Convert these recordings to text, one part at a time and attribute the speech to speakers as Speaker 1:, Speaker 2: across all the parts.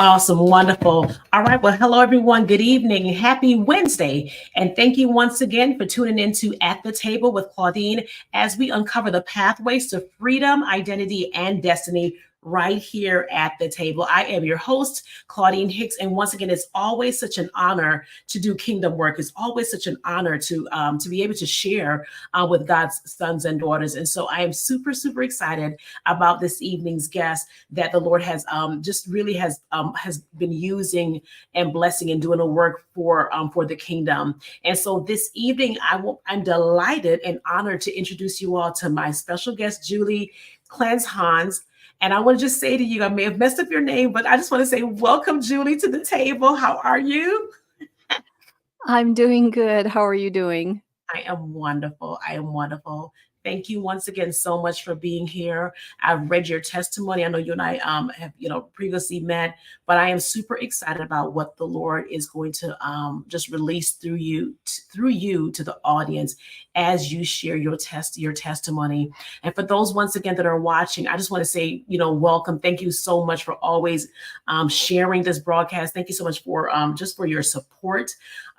Speaker 1: Awesome. Wonderful. All right. Well, hello, everyone. Good evening. Happy Wednesday. And thank you once again for tuning into At the Table with Claudine as we uncover the pathways to freedom, identity, and destiny right here at the table. I am your host, Claudine Hicks. And once again, it's always such an honor to do kingdom work. It's always such an honor to be able to share with God's sons and daughters. And so I am super, super excited about this evening's guest that the Lord has been using and blessing and doing a work for the kingdom. And so this evening, I'm delighted and honored to introduce you all to my special guest, Julie Kleinhans. And I want to just say to you, I may have messed up your name, but I just want to say, welcome, Julie, to the table. How are you?
Speaker 2: I'm doing good. How are you doing?
Speaker 1: I am wonderful. I am wonderful. Thank you once again so much for being here. I've read your testimony. I know you and I have previously met, but I am super excited about what the Lord is going to just release through you to the audience as you share your testimony. And for those once again that are watching, I just want to say welcome. Thank you so much for always sharing this broadcast. Thank you so much for just for your support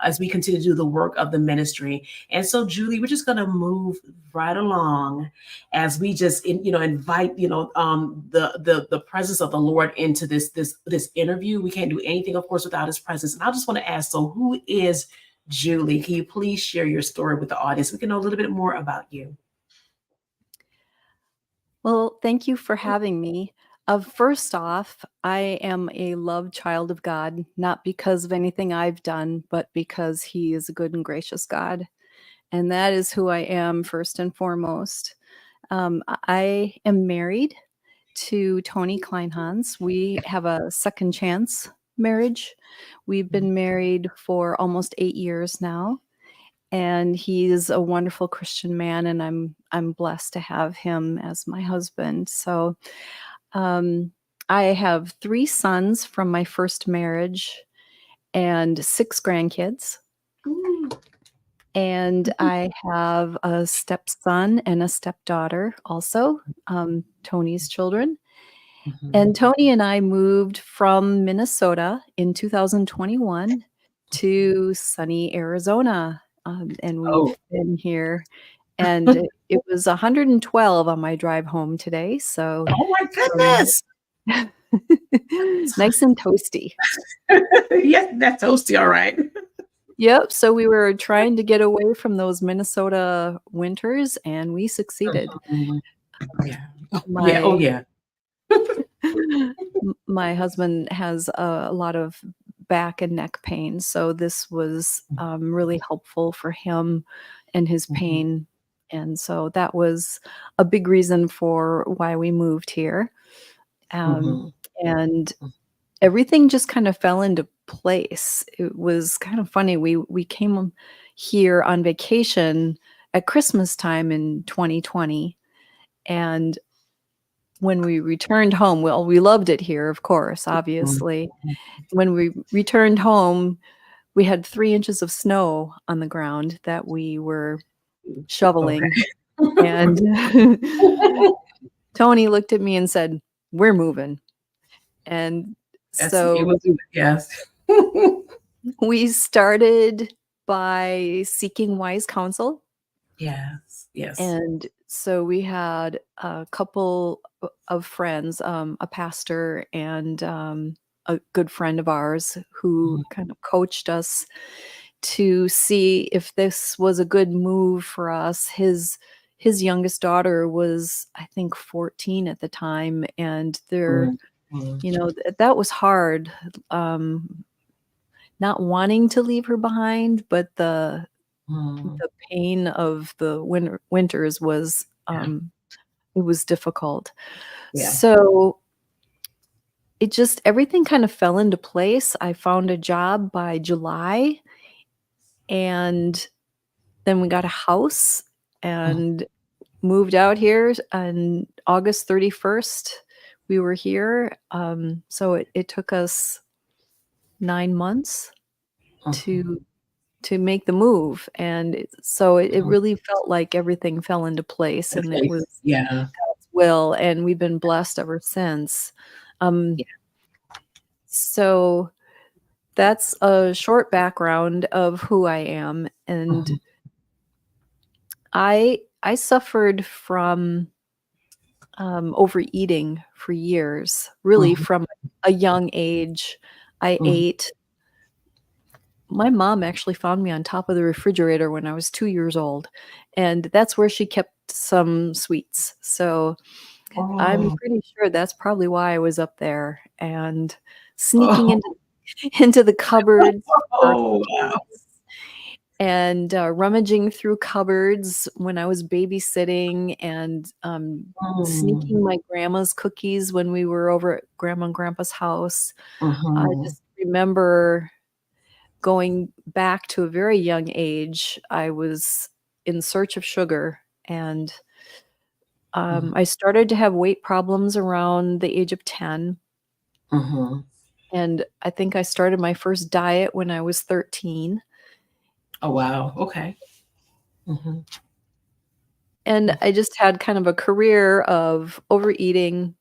Speaker 1: as we continue to do the work of the ministry. And so, Julie, we're just going to move right along as we just, invite, the presence of the Lord into this interview. We can't do anything, of course, without His presence. And I just want to ask, so who is Julie? Can you please share your story with the audience? We can know a little bit more about you.
Speaker 2: Well, thank you for having me. First off, I am a loved child of God, not because of anything I've done, but because He is a good and gracious God. And that is who I am first and foremost. I am married to Tony Kleinhans. We have a second chance marriage. We've been married for almost 8 years now. And he's a wonderful Christian man, and I'm blessed to have him as my husband. So I have 3 sons from my first marriage and 6 grandkids. And I have a stepson and a stepdaughter also, Tony's children. And Tony and I moved from Minnesota in 2021 to sunny Arizona. And we've been here, and it was 112 on my drive home today. So,
Speaker 1: oh my goodness,
Speaker 2: nice and toasty.
Speaker 1: Yes, that's toasty. All right.
Speaker 2: Yep. So we were trying to get away from those Minnesota winters, and we succeeded.
Speaker 1: Yeah. Oh yeah.
Speaker 2: My husband has a lot of back and neck pain, so this was really helpful for him and his pain. And so that was a big reason for why we moved here. And everything just kind of fell into place. It was kind of funny. We came here on vacation at Christmas time in 2020, and when we returned home, well, we loved it here, of course, obviously. When we returned home, we had 3 inches of snow on the ground that we were shoveling. Okay. And Tony looked at me and said, "We're moving." And
Speaker 1: yes.
Speaker 2: We started by seeking wise counsel.
Speaker 1: Yes.
Speaker 2: And so we had a couple of friends, a pastor and a good friend of ours who kind of coached us to see if this was a good move for us. His youngest daughter was, I think, 14 at the time, and that was hard. Not wanting to leave her behind, but the pain of the winters was it was difficult. Yeah. So everything kind of fell into place. I found a job by July, and then we got a house and moved out here on August 31st. We were here. So it took us 9 months to make the move. And so it really felt like everything fell into place, and it was God's will. And we've been blessed ever since. So that's a short background of who I am. And
Speaker 1: Mhm.
Speaker 2: I suffered from overeating for years, really
Speaker 1: Mhm.
Speaker 2: from a young age. I
Speaker 1: Mhm.
Speaker 2: ate. My mom actually found me on top of the refrigerator when I was 2 years old, and that's where she kept some sweets. So I'm
Speaker 1: Oh.
Speaker 2: pretty sure that's probably why I was up there and sneaking
Speaker 1: Oh.
Speaker 2: into into the cupboards for
Speaker 1: Oh, wow.
Speaker 2: sweets and, rummaging through cupboards when I was babysitting and,
Speaker 1: Mm.
Speaker 2: sneaking my grandma's cookies when we were over at grandma and grandpa's house. I
Speaker 1: Mhm.
Speaker 2: just remember going back to a very young age. I was in search of sugar, and,
Speaker 1: Mhm.
Speaker 2: I started to have weight problems around the age of 10,
Speaker 1: Mhm.
Speaker 2: and I think I started my first diet when I was 13.
Speaker 1: Oh, wow. Okay. Mhm.
Speaker 2: And I just had kind of a career of overeating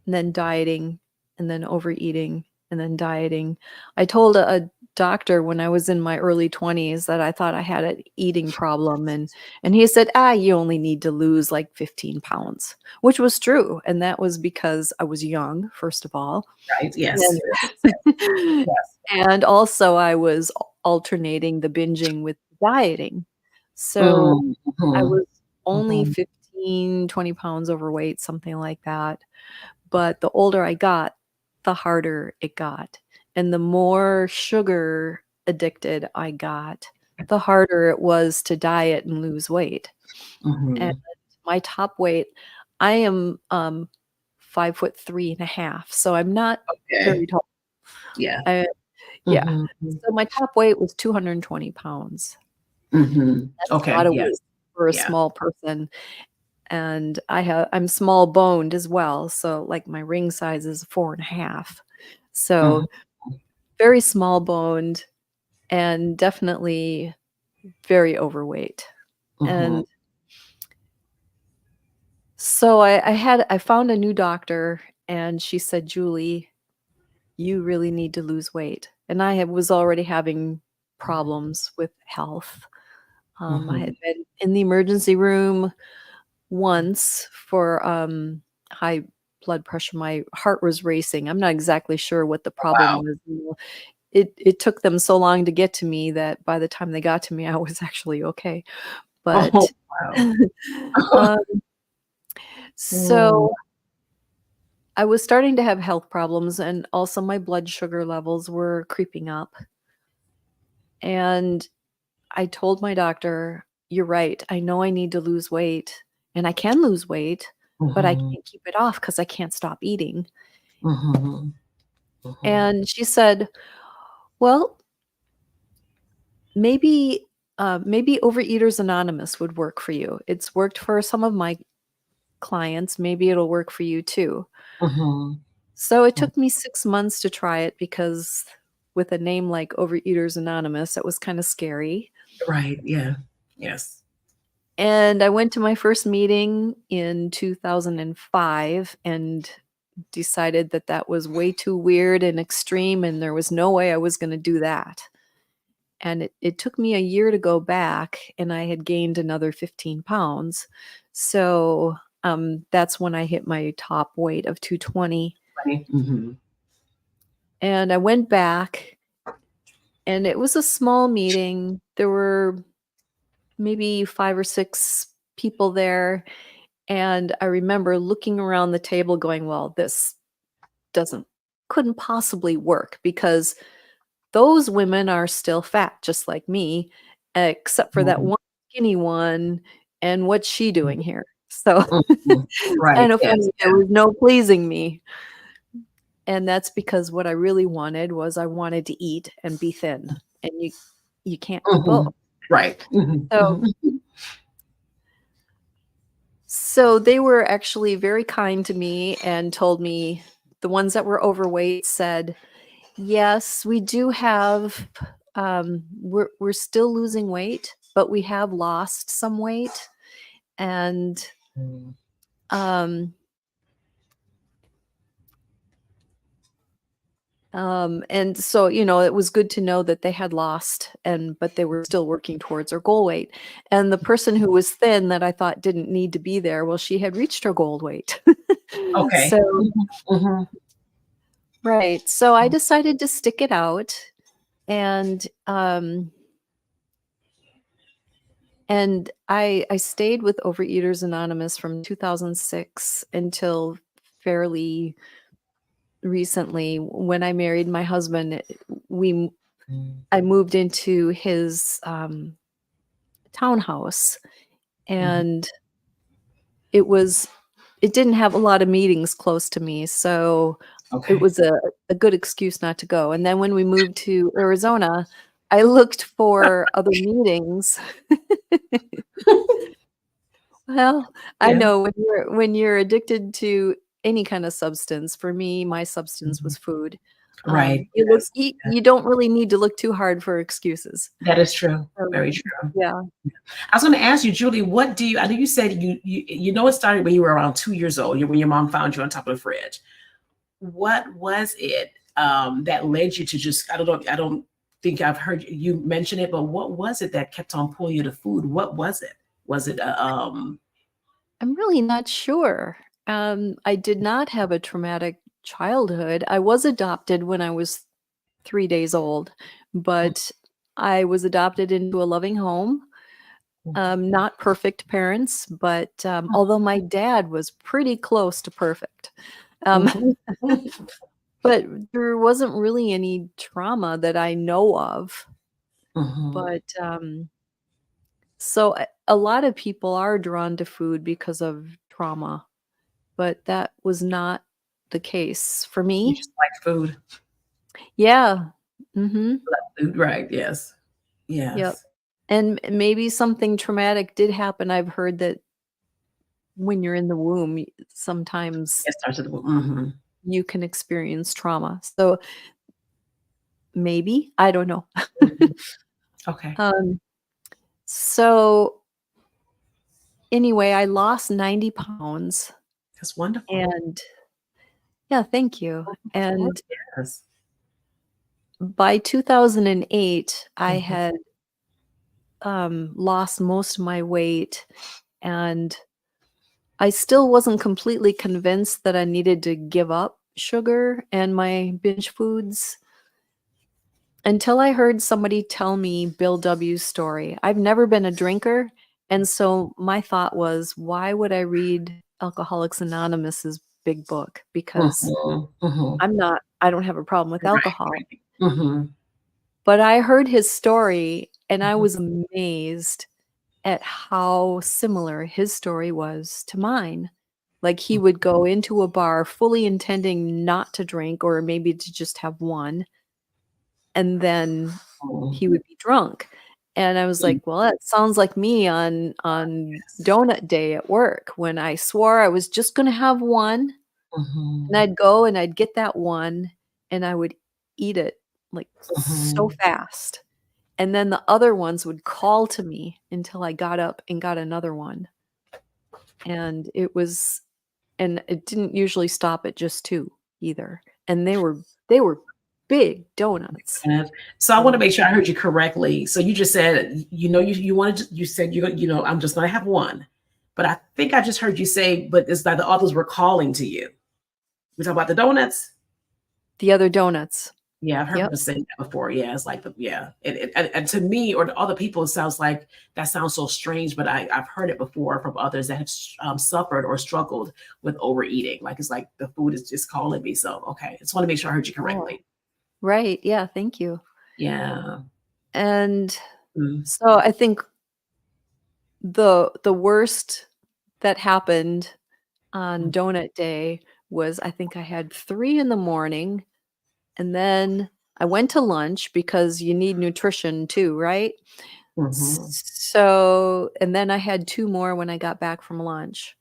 Speaker 2: and then dieting and then overeating and then dieting. I told a doctor when I was in my early 20s that I thought I had an eating problem, and he said, "Ah, you only need to lose like 15 pounds," which was true, and that was because I was young, first of all.
Speaker 1: Right. Yes.
Speaker 2: And
Speaker 1: Yes. Yes. Yes.
Speaker 2: and also I was alternating the binging with dieting. So
Speaker 1: Mm.
Speaker 2: I
Speaker 1: Mhm.
Speaker 2: was only
Speaker 1: Mhm.
Speaker 2: 15, 20 pounds overweight, something like that. But the older I got, the harder it got. And the more sugar addicted I got, the harder it was to diet and lose weight. And
Speaker 1: Mhm.
Speaker 2: my top weight, I am 5'3.5", so I'm not
Speaker 1: Okay.
Speaker 2: very tall.
Speaker 1: Yeah.
Speaker 2: I, yeah.
Speaker 1: Mhm.
Speaker 2: So my top weight was 220 pounds.
Speaker 1: Mhm.
Speaker 2: That's a
Speaker 1: Okay.
Speaker 2: lot of weight
Speaker 1: Yes.
Speaker 2: for a
Speaker 1: Yeah.
Speaker 2: small person. And I'm small boned as well, so, like, my ring size is 4.5.
Speaker 1: Mhm.
Speaker 2: So, very small boned and definitely very overweight.
Speaker 1: Mhm.
Speaker 2: And so I found a new doctor, and she said, "Julie, you really need to lose weight." And was already having problems with health. I had
Speaker 1: Mhm.
Speaker 2: been in the emergency room once for, high blood pressure. My heart was racing. I'm not exactly sure what the problem
Speaker 1: Wow.
Speaker 2: was, you know. It took them so long to get to me that by the time they got to me, I was actually okay.
Speaker 1: Oh,
Speaker 2: But,
Speaker 1: wow.
Speaker 2: um,
Speaker 1: Mm.
Speaker 2: so I was starting to have health problems, and also my blood sugar levels were creeping up. And I told my doctor, "You're right. I know I need to lose weight, and I can lose weight, but I
Speaker 1: Mhm.
Speaker 2: can't keep it off because I can't stop eating."
Speaker 1: Mhm. Mhm.
Speaker 2: And she said, "Well, maybe maybe Overeaters Anonymous would work for you. It's worked for some of my clients. Maybe it'll work for you too."
Speaker 1: Mhm.
Speaker 2: So it
Speaker 1: Mm.
Speaker 2: took me 6 months to try it because with a name like Overeaters Anonymous, it was kind of scary.
Speaker 1: Right. Yeah. Yes.
Speaker 2: And I went to my first meeting in 2005 and decided that that was way too weird and extreme, and there was no way I was going to do that. And it took me a year to go back, and I had gained another 15 pounds. So that's when I hit my top weight of 220.
Speaker 1: Right. Mhm.
Speaker 2: And I went back, and it was a small meeting. There were maybe 5 or 6 people there. And I remember looking around the table going, well, this doesn't couldn't possibly work because those women are still fat just like me, except for that
Speaker 1: Mhm.
Speaker 2: one skinny one, and what's she doing here? So
Speaker 1: Mhm.
Speaker 2: it's
Speaker 1: Right.
Speaker 2: kind of
Speaker 1: Yes.
Speaker 2: funny, there
Speaker 1: Yeah.
Speaker 2: was no pleasing me, and that's because what I really wanted was I wanted to eat and be thin, and you can't do both.
Speaker 1: Mhm. Right. Mhm.
Speaker 2: So
Speaker 1: Mhm.
Speaker 2: so they were actually very kind to me and told me the ones that were overweight said, "Yes, we do have, we're still losing weight, but we have lost some weight, and,
Speaker 1: Mhm.
Speaker 2: um, And so, it was good to know that they had lost but they were still working towards their goal weight. And the person who was thin that I thought didn't need to be there, well, she had reached her goal weight.
Speaker 1: Okay.
Speaker 2: So,
Speaker 1: Mhm.
Speaker 2: right. So I decided to stick it out and I stayed with Overeaters Anonymous from 2006 until fairly recently when I married my husband. We I moved into his townhouse,
Speaker 1: Mhm.
Speaker 2: and it was it didn't have a lot of meetings close to me, so it
Speaker 1: Okay.
Speaker 2: was a good excuse not to go. And then when we moved to Arizona, I looked for other meetings. Well, I
Speaker 1: Yeah.
Speaker 2: know when you're addicted to any kind of substance. For me, my substance
Speaker 1: Mhm.
Speaker 2: was food.
Speaker 1: Right.
Speaker 2: You look
Speaker 1: Yes.
Speaker 2: you don't really need to look too hard for excuses.
Speaker 1: That is true.
Speaker 2: So,
Speaker 1: Very true.
Speaker 2: yeah.
Speaker 1: I was going to ask you, Julie, what do you? I know you said it started when you were around 2 years old. When your mom found you on top of the fridge. What was it that led you to just? I don't know. I don't think I've heard you mention it, but what was it that kept on pulling you to food? What was it? Was it
Speaker 2: I'm really not sure. I did not have a traumatic childhood. I was adopted when I was 3 days old, but I was adopted into a loving home. Not perfect parents, but, although my dad was pretty close to perfect. Um,
Speaker 1: Mhm.
Speaker 2: but there wasn't really any trauma that I know of.
Speaker 1: Mhm.
Speaker 2: But, so a lot of people are drawn to food because of trauma, but that was not the case for
Speaker 1: You
Speaker 2: me.
Speaker 1: just like food.
Speaker 2: Yeah. Mhm.
Speaker 1: Food, right? Yes.
Speaker 2: Yep.
Speaker 1: Yes.
Speaker 2: And maybe something traumatic did happen. I've heard that when you're in the womb, sometimes
Speaker 1: It starts with mhm.
Speaker 2: you can experience trauma. So maybe, I don't know.
Speaker 1: Mhm. Okay.
Speaker 2: Um, so anyway, I lost 90 pounds,
Speaker 1: That's wonderful.
Speaker 2: and yeah, thank you.
Speaker 1: Of course.
Speaker 2: And
Speaker 1: Yes.
Speaker 2: by 2008, I
Speaker 1: Mhm.
Speaker 2: had lost most of my weight, and I still wasn't completely convinced that I needed to give up sugar and my binge foods until I heard somebody tell me Bill W.'s story. I've never been a drinker, and so my thought was, why would I read Alcoholics Anonymous's big book? Because
Speaker 1: Mhm. Mhm.
Speaker 2: I don't have a problem with
Speaker 1: Right.
Speaker 2: alcohol.
Speaker 1: Right. Mhm.
Speaker 2: But I heard his story and I
Speaker 1: Mhm.
Speaker 2: was amazed at how similar his story was to mine. Like, he would go into a bar fully intending not to drink or maybe to just have one, and then
Speaker 1: Mhm.
Speaker 2: he would be drunk. And I was
Speaker 1: Mhm.
Speaker 2: like, "Well, that sounds like me on donut day at work when I swore I was just gonna have one, and
Speaker 1: Mhm.
Speaker 2: I'd go and I'd get that one, and I would eat it, like, so
Speaker 1: Mhm.
Speaker 2: fast, and then the other ones would call to me until I got up and got another one, and it didn't usually stop at just 2 either, and they were big donuts.
Speaker 1: And so I want to
Speaker 2: So
Speaker 1: make sure I heard you correctly. So you just said, you wanted to, you said I'm just going to have one, but I think I just heard you say, but it's like the others were calling to you. We talk about the donuts.
Speaker 2: the other donuts.
Speaker 1: Yeah, I've heard
Speaker 2: Yep.
Speaker 1: people say that before. Yeah, it's like and to me or to other people, it sounds like that sounds so strange. But I've heard it before from others that have suffered or struggled with overeating. Like it's like the food is just calling me. So okay, just want to make sure I heard you
Speaker 2: Oh,
Speaker 1: correctly.
Speaker 2: right, yeah, thank you.
Speaker 1: Yeah.
Speaker 2: And
Speaker 1: Mm,
Speaker 2: so I think the worst that happened on
Speaker 1: mm,
Speaker 2: donut day was I think I had 3 in the morning, and then I went to lunch because you need nutrition too, right?
Speaker 1: mhm,
Speaker 2: So and then I had 2 more when I got back from lunch,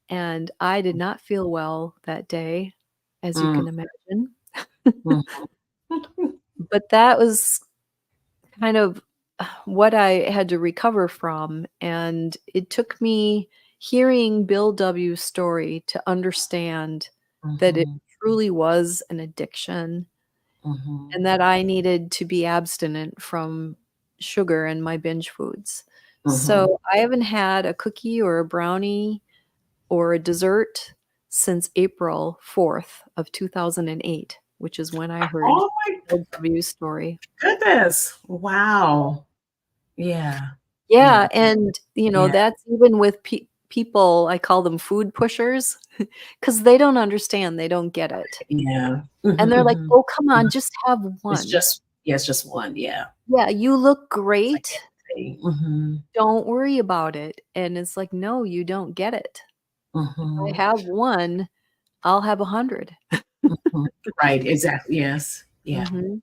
Speaker 2: and I did not feel well that day, as you
Speaker 1: mm,
Speaker 2: can imagine.
Speaker 1: mm,
Speaker 2: But that was kind of what I had to recover from, and it took me hearing Bill W.'s story to understand that it
Speaker 1: mhm,
Speaker 2: truly was an addiction,
Speaker 1: Mhm.
Speaker 2: and that I needed to be abstinent from sugar and my binge foods.
Speaker 1: Mhm.
Speaker 2: So I haven't had a cookie or a brownie or a dessert since April 4th of 2008, which is when I heard
Speaker 1: Oh my
Speaker 2: LW's story.
Speaker 1: goodness. Wow. Yeah.
Speaker 2: Yeah,
Speaker 1: Yeah.
Speaker 2: and,
Speaker 1: Yeah.
Speaker 2: that's even with people, I call them food pushers, because they don't understand, they don't get it.
Speaker 1: Yeah. Mhm,
Speaker 2: And they're like,
Speaker 1: mhm.
Speaker 2: "Oh, come
Speaker 1: Yeah.
Speaker 2: on, just have
Speaker 1: It's
Speaker 2: one.
Speaker 1: just yeah, it's just one, yeah.
Speaker 2: Yeah, you look
Speaker 1: It's like
Speaker 2: great,
Speaker 1: anything. Mhm.
Speaker 2: don't worry about it." And it's like, "No, you don't get it. If I
Speaker 1: Mhm.
Speaker 2: have one, I'll have 100."
Speaker 1: Mhm. Right, exactly, yes. Yeah.
Speaker 2: Mhm.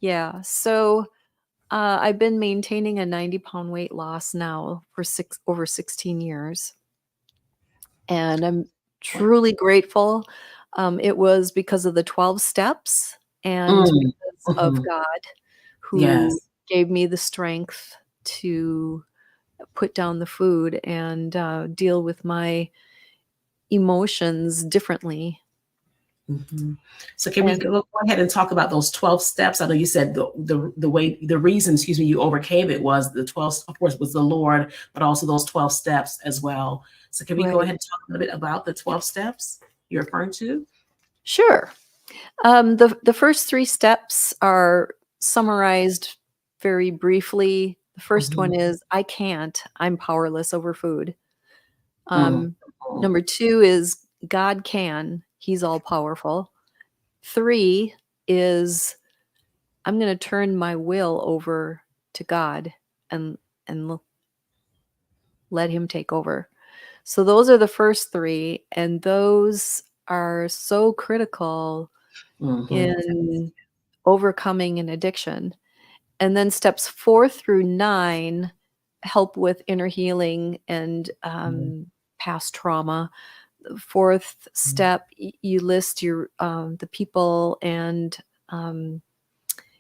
Speaker 2: Yeah, so, I've been maintaining a 90-pound weight loss now for over 16 years, and I'm truly grateful. It was because of the 12 steps and
Speaker 1: Mm.
Speaker 2: because of
Speaker 1: Mhm.
Speaker 2: God who
Speaker 1: Yes.
Speaker 2: gave me the strength to put down the food and, deal with my emotions differently.
Speaker 1: Mhm. So can we
Speaker 2: And
Speaker 1: go ahead and talk about those 12 steps? I know you said the way the reason, excuse me, you overcame it was the 12, of course, was the Lord, but also those 12 steps as well. So can we go
Speaker 2: right.
Speaker 1: ahead and talk a little bit about the 12 steps you're referring to?
Speaker 2: Sure. The first 3 steps are summarized very briefly. The first one
Speaker 1: Mhm.
Speaker 2: is, "I can't. I'm powerless over food."
Speaker 1: Mm.
Speaker 2: Um,
Speaker 1: Mhm.
Speaker 2: Number 2 is, "God can. He's all powerful." 3 is, "I'm gonna turn my will over to God and and let him take over." So those are the first 3, and those are so critical
Speaker 1: Mhm.
Speaker 2: in overcoming an addiction. And then steps 4 through 9 help with inner healing and,
Speaker 1: Mhm.
Speaker 2: past trauma. The 4th step, you list the people and, um,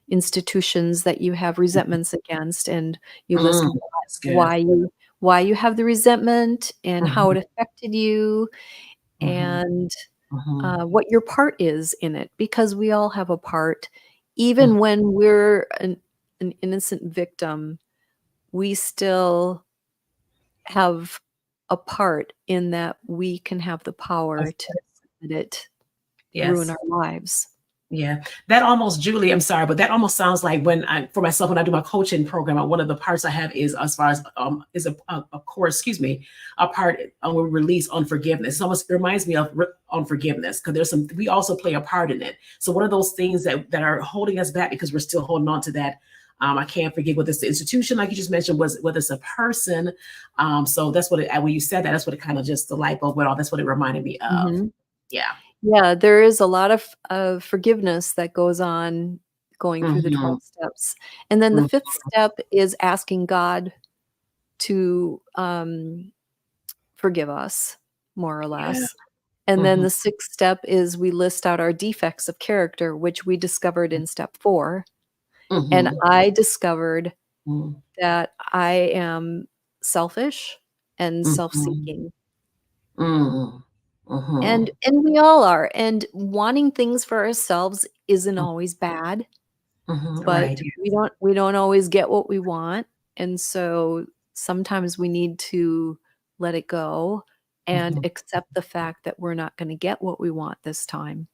Speaker 2: institutions that you have resentments against, and you list
Speaker 1: Mm. That's good.
Speaker 2: why you have the resentment and how
Speaker 1: Mhm.
Speaker 2: it affected you
Speaker 1: Mhm.
Speaker 2: and,
Speaker 1: Mhm.
Speaker 2: what your part is in it, because we all have a part.
Speaker 1: Mhm.
Speaker 2: Even when we're an innocent victim, we still have a part in that we can have the
Speaker 1: Of
Speaker 2: power to
Speaker 1: course.
Speaker 2: let it ruin
Speaker 1: Yes.
Speaker 2: our lives.
Speaker 1: Yeah, that almost Julie, I'm sorry, but that almost sounds like when I for myself, when I do my coaching program, one of the parts I have is as far as, is a course, excuse me, a part on we release unforgiveness. It almost reminds me of unforgiveness because there's some, we also play a part in it. So one of those things that are holding us back because we're still holding on to that, I can't forgive whether it's the institution, like you just mentioned, was whether it's a person. So that's what it, when you said that, that's what it kind of just the light bulb went off. That's what it reminded me of.
Speaker 2: Mhm.
Speaker 1: Yeah.
Speaker 2: Yeah, there is a lot of forgiveness that goes on going through the
Speaker 1: Hmm.
Speaker 2: 12 steps. And then the
Speaker 1: Hmm.
Speaker 2: 5th step is asking God to, forgive us, more or
Speaker 1: Yeah.
Speaker 2: less. And then
Speaker 1: Hmm.
Speaker 2: the 6th step is we list out our defects of character, which we discovered in step 4. And
Speaker 1: Hmm.
Speaker 2: I discovered
Speaker 1: Mhm,
Speaker 2: that I am selfish and
Speaker 1: mhm,
Speaker 2: self-seeking.
Speaker 1: mm,
Speaker 2: And
Speaker 1: mhm,
Speaker 2: and we all are. And wanting things for ourselves isn't
Speaker 1: mm,
Speaker 2: always bad,
Speaker 1: mhm,
Speaker 2: but
Speaker 1: right,
Speaker 2: we don't always get what we want. And so sometimes we need to let it go and
Speaker 1: mhm,
Speaker 2: accept the fact that we're not gonna get what we want this time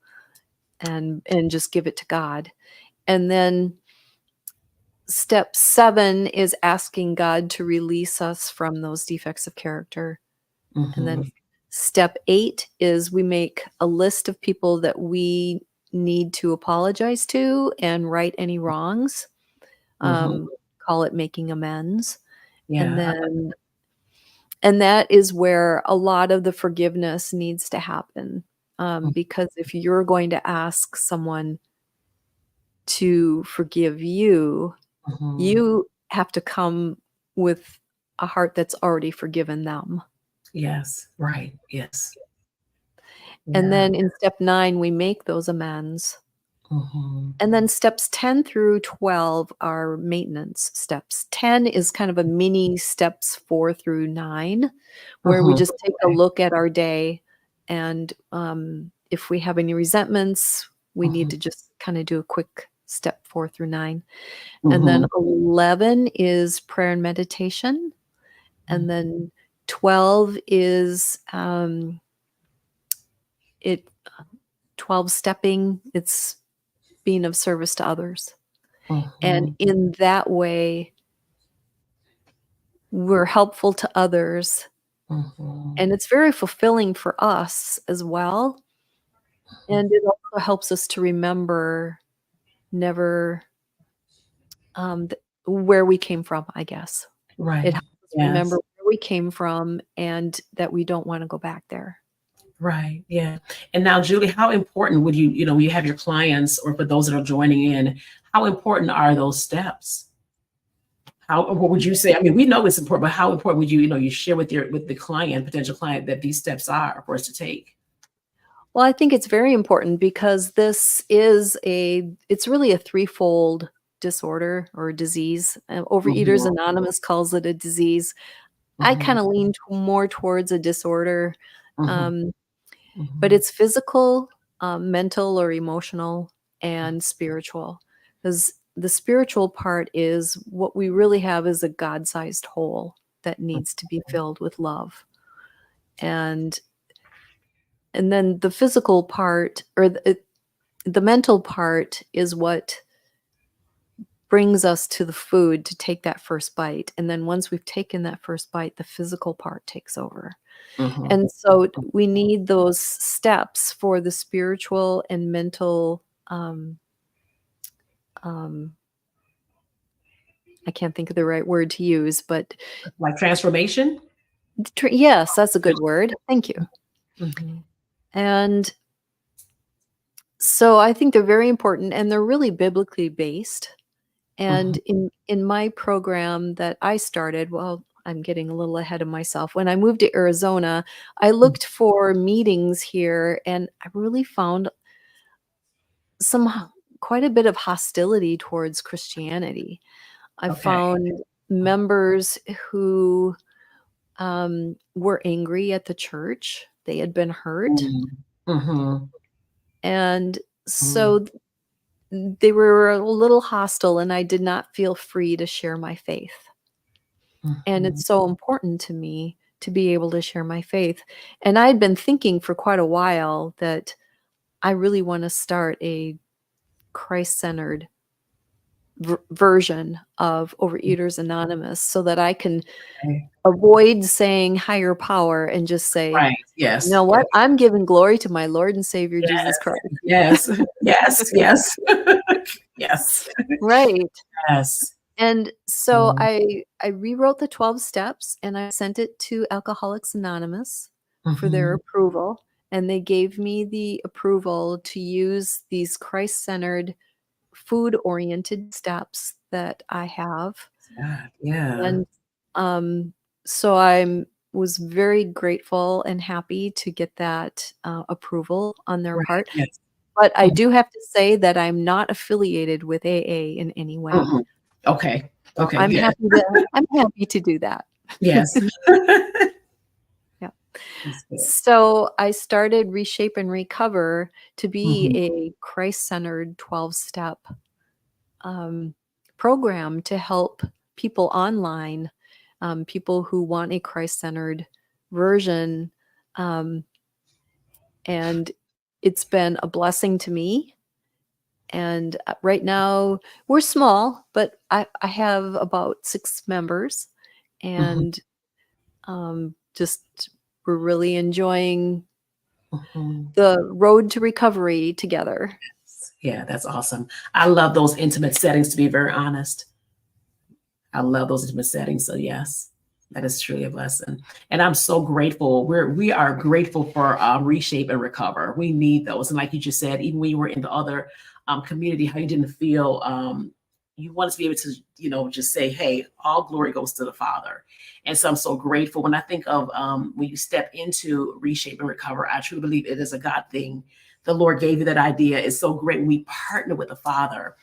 Speaker 2: and just give it to God. And then step 7 is asking God to release us from those defects of character. And then
Speaker 1: mhm,
Speaker 2: step 8 is we make a list of people that we need to apologize to and right any wrongs.
Speaker 1: mhm,
Speaker 2: Um, Call it making amends. And
Speaker 1: yeah,
Speaker 2: then and that is where a lot of the forgiveness needs to happen.
Speaker 1: mm,
Speaker 2: Because if you're going to ask someone to forgive you,
Speaker 1: mhm,
Speaker 2: you have to come with a heart that's already forgiven them.
Speaker 1: yes, right, yes,
Speaker 2: And
Speaker 1: yeah,
Speaker 2: then in step 9, we make those amends.
Speaker 1: mhm,
Speaker 2: And then steps 10 through 12 are maintenance steps. 10 is kind of a mini steps 4 through 9, where we
Speaker 1: mhm,
Speaker 2: just take a
Speaker 1: okay,
Speaker 2: look at our day and, if we have any resentments, We need to just kind of do a quick step 4 through 9. And then
Speaker 1: Mhm.
Speaker 2: 11 is prayer and meditation. And then 12 is it 12 stepping. It's being of service to others. And
Speaker 1: Mhm.
Speaker 2: in that way, we're helpful to others.
Speaker 1: Mhm.
Speaker 2: And it's very fulfilling for us as well. And it also helps us to remember never where we came from, I guess. It
Speaker 1: Right.
Speaker 2: helps us remember
Speaker 1: Yes.
Speaker 2: where we came from and that we don't want to go back there.
Speaker 1: Right. Yeah. And now, Julie, how important would you have your clients, or for those that are joining in, how important are those steps? What would you say? I mean, we know it's important, but how important would you share with the client, potential client, that these steps are for us to take?
Speaker 2: Well, I think it's very important because it's really a threefold disorder or disease. Overeaters
Speaker 1: Mhm.
Speaker 2: Anonymous calls it a disease. I
Speaker 1: Mhm.
Speaker 2: kind of lean more towards a disorder.
Speaker 1: Mhm.
Speaker 2: Um, but
Speaker 1: Mhm.
Speaker 2: it's physical, mental or emotional, and spiritual. Because the spiritual part is what we really have is a God-sized hole that needs to be filled with love. And then the physical part or the mental part is what brings us to the food to take that first bite. And then once we've taken that first bite, the physical part takes over.
Speaker 1: Mhm.
Speaker 2: And so we need those steps for the spiritual and mental. Um, I can't think of the right word to use, but
Speaker 1: Like transformation?
Speaker 2: yes, that's a good word. Thank you.
Speaker 1: Mhm.
Speaker 2: And so I think they're very important and they're really biblically based. And
Speaker 1: Mhm.
Speaker 2: in my program that I started, well, I'm getting a little ahead of myself. When I moved to Arizona, I looked for meetings here and I really found quite a bit of hostility towards Christianity. I
Speaker 1: Okay.
Speaker 2: found members who were angry at the church. They had been hurt.
Speaker 1: Mm. Mhm.
Speaker 2: And
Speaker 1: Mm.
Speaker 2: so they were a little hostile, and I did not feel free to share my faith. And
Speaker 1: Mhm.
Speaker 2: it's so important to me to be able to share my faith. And I had been thinking for quite a while that I really want to start a Christ centered version of Overeaters Anonymous so that I can
Speaker 1: Okay.
Speaker 2: avoid saying higher power and just say,
Speaker 1: Right.
Speaker 2: you
Speaker 1: Yes.
Speaker 2: know
Speaker 1: Yes.
Speaker 2: what? I'm giving glory to my Lord and Savior Jesus
Speaker 1: Yes.
Speaker 2: Christ.
Speaker 1: Yes. Yes. Yes. Yes.
Speaker 2: Right.
Speaker 1: Yes.
Speaker 2: And so
Speaker 1: Mm.
Speaker 2: I rewrote the 12 steps and I sent it to Alcoholics Anonymous for their
Speaker 1: Mhm.
Speaker 2: approval. And they gave me the approval to use these Christ-centered, food-oriented steps that I have.
Speaker 1: God. Yeah.
Speaker 2: And so I was very grateful and happy to get that approval on their
Speaker 1: Right.
Speaker 2: part.
Speaker 1: Yes.
Speaker 2: But I
Speaker 1: Mhm.
Speaker 2: do have to say that I'm not affiliated with AA in any way.
Speaker 1: Mhm. Okay.
Speaker 2: So
Speaker 1: Okay. Good.
Speaker 2: I'm happy to do that.
Speaker 1: Yes.
Speaker 2: Yeah.
Speaker 1: That's good.
Speaker 2: So I started Reshape and Recover to be
Speaker 1: Mhm.
Speaker 2: a Christ-centered 12-step program to help people online, people who want a Christ-centered version. Um, and it's been a blessing to me. And right now we're small, but I have about 6 members,
Speaker 1: Mhm.
Speaker 2: and just we're really enjoying
Speaker 1: Mhm.
Speaker 2: the road to recovery together.
Speaker 1: Yeah, that's awesome. I love those intimate settings, to be very honest. I love those intimate settings. So yes, that is truly a blessing. And I'm so grateful. We are grateful for Reshape and Recover. We need those. And like you just said, even when you were in the other community, how you didn't feel you wanted to be able to, just say, hey, all glory goes to the Father. And so I'm so grateful. When I think of when you step into Reshape and Recover, I truly believe it is a God thing. The Lord gave you that idea. It's so great when we partner with the Father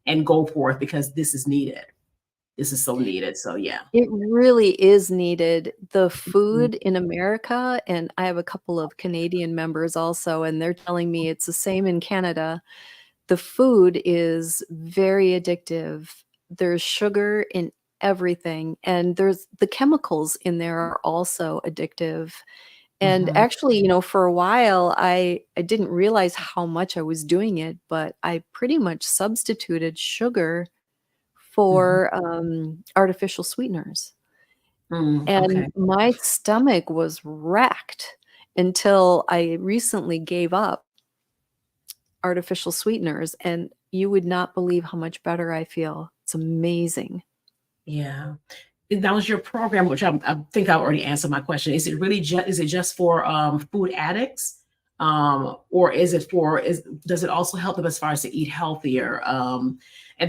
Speaker 1: and go forth because this is needed. this is so needed. So yeah.
Speaker 2: It really is needed. The food in America, and I have a couple of Canadian members also, and they're telling me it's the same in Canada. The food is very addictive. There's sugar in everything, and there's the chemicals in there are also addictive. And
Speaker 1: Mhm,
Speaker 2: actually, for a while, I didn't realize how much I was doing it, but I pretty much substituted sugar
Speaker 1: mhm,
Speaker 2: for, artificial sweeteners.
Speaker 1: okay.
Speaker 2: And my stomach was wrecked until I recently gave up artificial sweeteners, and you would not believe how much better I feel. It's amazing.
Speaker 1: Yeah. That was your program, which I think I've already answered my question. Is it really is it just for food addicts? Or does it also help them as far as to eat healthier? And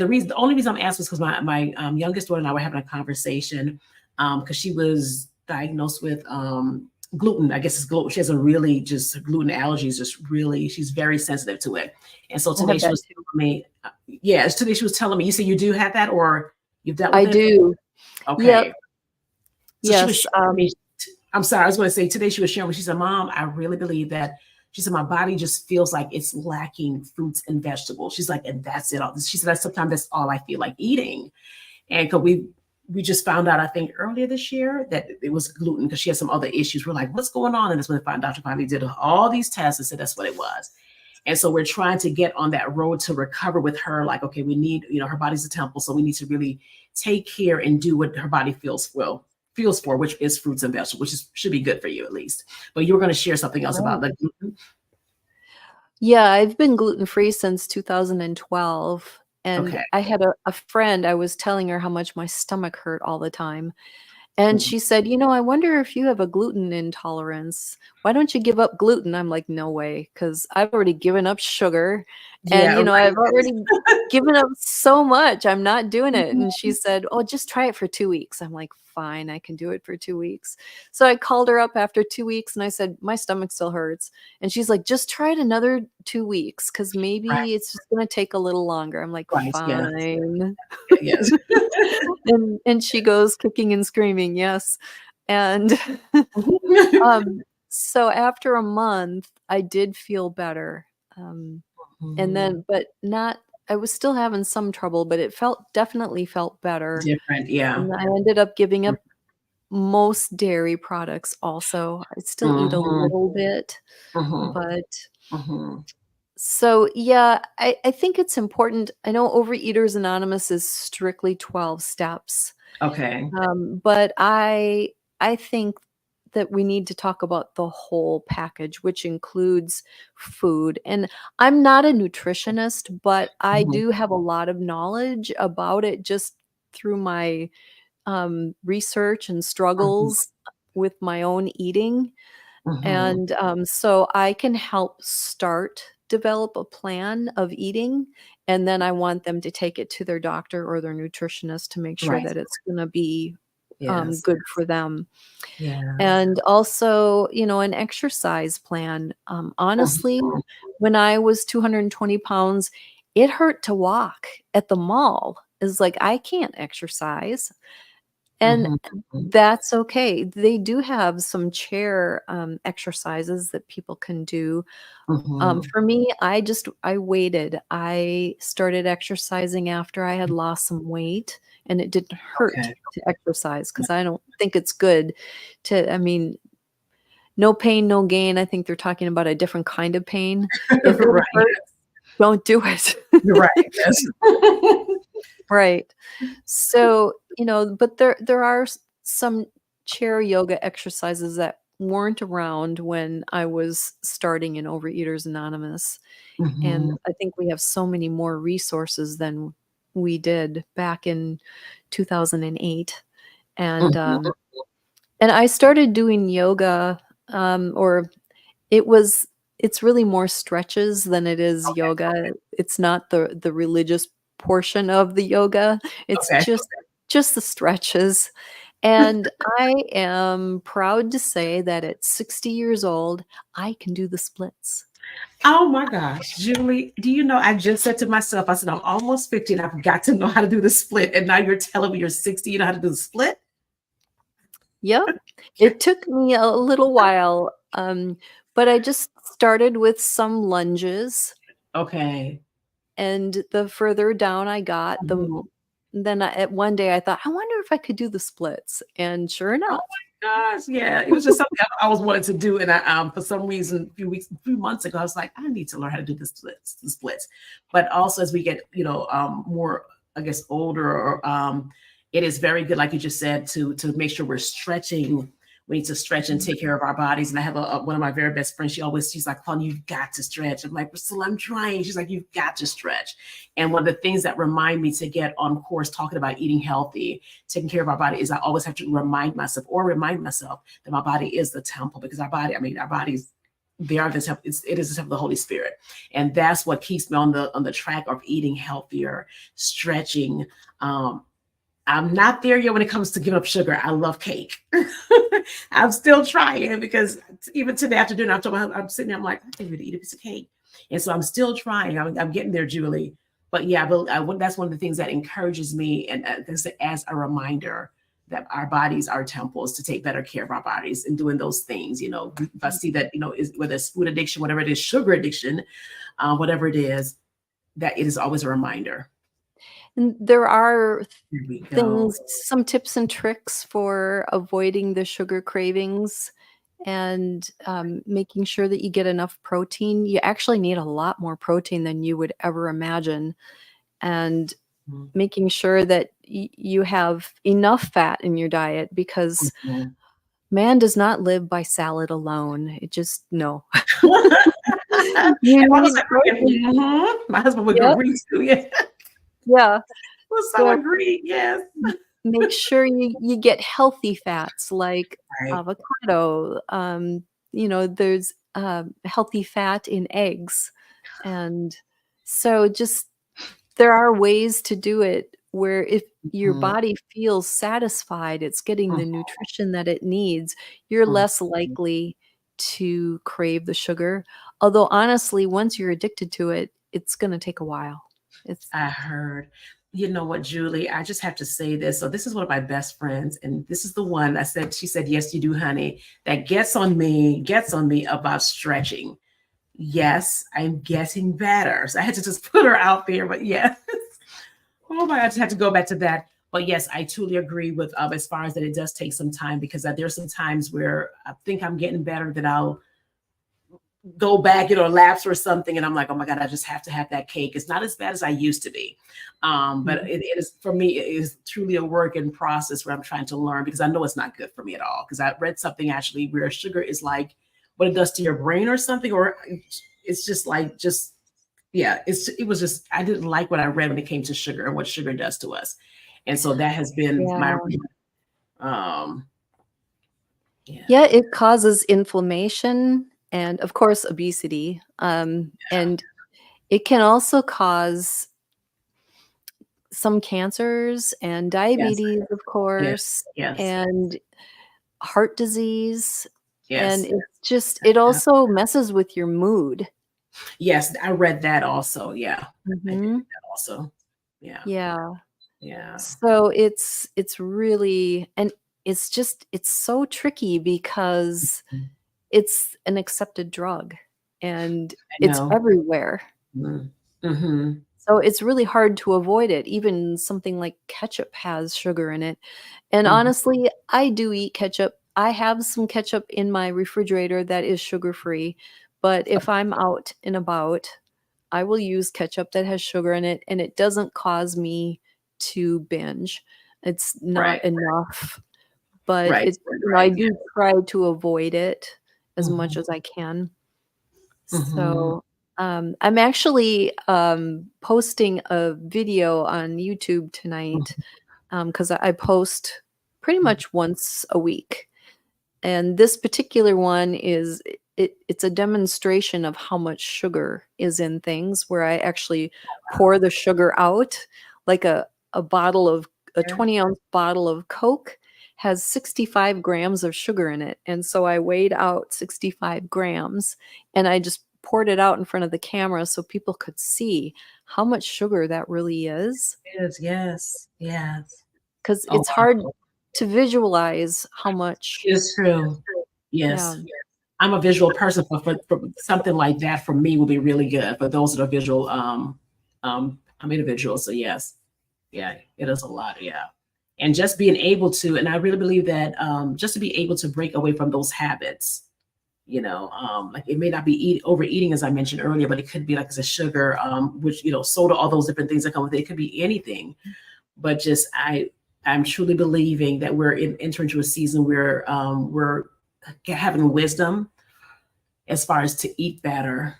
Speaker 1: the only reason I'm asking is because my youngest daughter and I were having a conversation because she was diagnosed with gluten. I guess it's gluten. She has a really just gluten allergies, just really, she's very sensitive to it. And so
Speaker 2: I
Speaker 1: today
Speaker 2: have
Speaker 1: she
Speaker 2: that
Speaker 1: was
Speaker 2: too.
Speaker 1: telling me, today she was telling me, you say you do have that or you've dealt
Speaker 2: I
Speaker 1: with it?
Speaker 2: do. Yep.
Speaker 1: Okay. So she was
Speaker 2: Yes.
Speaker 1: sharing with me, I'm sorry, I was going to say today she was sharing with me, she said, Mom, I really believe that, she said, my body just feels like it's lacking fruits and vegetables. She's like, and that's it. She said, sometimes that's all I feel like eating. And because we just found out, I think earlier this year that it was gluten because she had some other issues. We're like, what's going on? And that's when the doctor finally did all these tests and said that's what it was. And so we're trying to get on that road to recover with her. Like, okay, we need, her body's a temple. So we need to really take care and do what her body feels for, which is fruits and vegetables, should be good for you at least. But you were going to share something else about
Speaker 2: Right.
Speaker 1: the gluten.
Speaker 2: Yeah, I've been gluten-free since 2012, and
Speaker 1: Okay.
Speaker 2: I had a friend, I was telling her how much my stomach hurt all the time. And
Speaker 1: Mm.
Speaker 2: she said, I wonder if you have a gluten intolerance. Why don't you give up gluten?" I'm like, "No way, because I've already given up sugar and,
Speaker 1: Yeah,
Speaker 2: I've
Speaker 1: right.
Speaker 2: already given up so much. I'm not doing it." And she
Speaker 1: Mhm.
Speaker 2: said, "Oh, just try it for 2 weeks." I'm like, "Fine, I can do it for 2 weeks." So I called her up after 2 weeks and I said, "My stomach still hurts." And she's like, "Just try it another 2 weeks because
Speaker 1: Right,
Speaker 2: maybe it's just gonna take a little longer." I'm like,
Speaker 1: right. Yes.
Speaker 2: "Fine."
Speaker 1: Yes.
Speaker 2: And she goes kicking and screaming, "Yes." And, um, so after a month, I did feel better, and
Speaker 1: Mhm.
Speaker 2: then but not I was still having some trouble, but it definitely felt better,
Speaker 1: Different, yeah.
Speaker 2: and I ended up giving up most dairy products also. I still eat a
Speaker 1: Mhm,
Speaker 2: little bit,
Speaker 1: mhm,
Speaker 2: but
Speaker 1: mhm.
Speaker 2: so, yeah, I think it's important. I know Overeaters Anonymous is strictly 12 steps.
Speaker 1: Okay.
Speaker 2: But I think that we need to talk about the whole package, which includes food. And I'm not a nutritionist, but I
Speaker 1: Mhm,
Speaker 2: do have a lot of knowledge about it just through my research and
Speaker 1: mhm,
Speaker 2: struggles with my own eating.
Speaker 1: mhm.
Speaker 2: And so I can help develop a plan of eating. And then I want them to take it to their doctor or their nutritionist to make sure
Speaker 1: Right.
Speaker 2: that it's going to be
Speaker 1: Yes.
Speaker 2: good for them.
Speaker 1: Yeah.
Speaker 2: And also, an exercise plan. Honestly,
Speaker 1: Mhm,
Speaker 2: when I was 220 pounds, it hurt to walk at the mall. It's like, I can't exercise. And
Speaker 1: mhm, mhm,
Speaker 2: that's okay. They do have some chair, exercises that people can do.
Speaker 1: mhm.
Speaker 2: For me, I waited. I started exercising after I had lost some weight, and it didn't hurt
Speaker 1: Okay.
Speaker 2: to exercise because I don't think it's good I mean, no pain, no gain. I think they're talking about a different kind of pain. If it
Speaker 1: Right.
Speaker 2: hurts, don't do it.
Speaker 1: You're right. Yes.
Speaker 2: Right. So, but there are some chair yoga exercises that weren't around when I was starting in Overeaters Anonymous. And
Speaker 1: Mhm,
Speaker 2: I think we have so many more resources than we did back in 2008. And,
Speaker 1: mhm.
Speaker 2: and I started doing yoga, or it was it's really more stretches than it is
Speaker 1: Okay.
Speaker 2: yoga. It's not the religious portion of the yoga. It's
Speaker 1: Okay.
Speaker 2: just the stretches. And I am proud to say that at 60 years old, I can do the splits.
Speaker 1: Oh my gosh, Julie, do you know, I just said to myself, I said, I'm almost 50 and I've got to know how to do the split. And now you're telling me you're 60, you know how to do the split?
Speaker 2: Yep. It took me a little while, but I just started with some lunges,
Speaker 1: Okay.
Speaker 2: and the further down I got,
Speaker 1: Mhm.
Speaker 2: then at one day I thought, I wonder if I could do the splits, and sure
Speaker 1: Oh
Speaker 2: enough.
Speaker 1: my gosh, yeah, it was just something I was wanting to do, and for some reason, a few months ago, I was like, I need to learn how to do the splits. But also, as we get, more, I guess, older, or it is very good, like you just said, to make sure we're stretching. We need to stretch and take care of our bodies. And I have one of my very best friends. She's like, "Fun, you've got to stretch." I'm like, "Priscilla, I'm trying." She's like, "You've got to stretch." And one of the things that remind me to get on course talking about eating healthy, taking care of our body, is I always have to remind myself that my body is the temple, because our bodies, they are the temple. It is the temple of the Holy Spirit, and that's what keeps me on the track of eating healthier, stretching. I'm not there yet when it comes to giving up sugar. I love cake. I'm still trying, because even today after dinner, I'm sitting there, I'm like, I think we'd eat a piece of cake. And so I'm still trying. I'm getting there, Julie. But yeah, that's one of the things that encourages me, and as a reminder that our bodies are temples, to take better care of our bodies and doing those things. If I see that, whether it's food addiction, whatever it is, sugar addiction, whatever it is, that it is always a reminder.
Speaker 2: And there are
Speaker 1: Here we go.
Speaker 2: things, some tips and tricks for avoiding the sugar cravings, and making sure that you get enough protein. You actually need a lot more protein than you would ever imagine. And
Speaker 1: Mhm.
Speaker 2: making sure that you have enough fat in your diet, because
Speaker 1: Mhm.
Speaker 2: man does not live by salad alone. It just, no.
Speaker 1: And
Speaker 2: You
Speaker 1: my husband
Speaker 2: need
Speaker 1: agreed.
Speaker 2: protein.
Speaker 1: My husband would
Speaker 2: Yep.
Speaker 1: agree too. Yeah,
Speaker 2: Yeah.
Speaker 1: we'll so
Speaker 2: So
Speaker 1: agree. Yes.
Speaker 2: make sure you get healthy fats like
Speaker 1: Right.
Speaker 2: avocado. There's healthy fat in eggs. And so just there are ways to do it where if your
Speaker 1: Mhm.
Speaker 2: body feels satisfied, it's getting the
Speaker 1: Mhm.
Speaker 2: nutrition that it needs, you're
Speaker 1: Mhm.
Speaker 2: less likely to crave the sugar. Although honestly, once you're addicted to it, it's gonna take a while. It's
Speaker 1: I heard. You know what, Julie? I just have to say this. So this is one of my best friends, and this is the one I said. She said, "Yes, you do, honey." That gets on me about stretching. Yes, I'm getting better. So I had to just put her out there. But yes. Oh my, I just had to go back to that. But yes, I truly agree with, as far as that, it does take some time, because there's some times where I think I'm getting better, that I'll go back, lapse or something, and I'm like, oh my God, I just have to have that cake. It's not as bad as I used to be. But
Speaker 2: Mhm.
Speaker 1: it is, for me, it is truly a work in process, where I'm trying to learn, because I know it's not good for me at all. Because I read something actually where sugar is like what it does to your brain or something, or it's just like, yeah, it was just, I didn't like what I read when it came to sugar and what sugar does to us. And so that has been my,
Speaker 2: Yeah.
Speaker 1: um, yeah,
Speaker 2: Yeah, it causes inflammation and, of course, obesity. And it can also cause some cancers and
Speaker 1: yes,
Speaker 2: diabetes, of
Speaker 1: yes,
Speaker 2: course,
Speaker 1: yes,
Speaker 2: and heart disease. And
Speaker 1: yes,
Speaker 2: it's just, it also messes with your mood.
Speaker 1: yes. I read that also. Yeah, I did read
Speaker 2: Mhm.
Speaker 1: that also. Yeah,
Speaker 2: Yeah.
Speaker 1: yeah.
Speaker 2: So it's really, and it's so tricky because
Speaker 1: Mm,
Speaker 2: it's an accepted drug and
Speaker 1: I
Speaker 2: it's
Speaker 1: know.
Speaker 2: everywhere.
Speaker 1: Mm-hmm.
Speaker 2: So it's really hard to avoid it. Even something like ketchup has sugar in it. And
Speaker 1: Hmm.
Speaker 2: honestly, I do eat ketchup. I have some ketchup in my refrigerator that is sugar-free, but if I'm out and about, I will use ketchup that has sugar in it, and it doesn't cause me to binge. It's not
Speaker 1: Right,
Speaker 2: enough, but
Speaker 1: right,
Speaker 2: I
Speaker 1: right. Yeah.
Speaker 2: do try to avoid it as much
Speaker 1: Hmm.
Speaker 2: as I can.
Speaker 1: Hmm.
Speaker 2: So, I'm actually, posting a video on YouTube tonight, because I post pretty much once a week. And this particular one is it's a demonstration of how much sugar is in things, where I actually pour the sugar out, like a
Speaker 1: Yeah.
Speaker 2: 20-ounce bottle of Coke has 65 grams of sugar in it. And so I weighed out 65 grams, and I just poured it out in front of the camera so people could see how much sugar that really is.
Speaker 1: Yes.
Speaker 2: Because
Speaker 1: Oh,
Speaker 2: it's hard
Speaker 1: wow.
Speaker 2: to visualize how much.
Speaker 1: It's true.
Speaker 2: Yeah.
Speaker 1: Yes. I'm a visual person, for something like that for me will be really good for those that are visual I'm individual. So yes. Yeah, it is a lot. Yeah. And just being able to, and I really believe that just to be able to break away from those habits, like it may not be overeating as I mentioned earlier, but it could be like as a sugar, which, soda, all those different things that come with it. It could be anything, but just I'm truly believing that we're entering into a season where we're having wisdom as far as to eat better.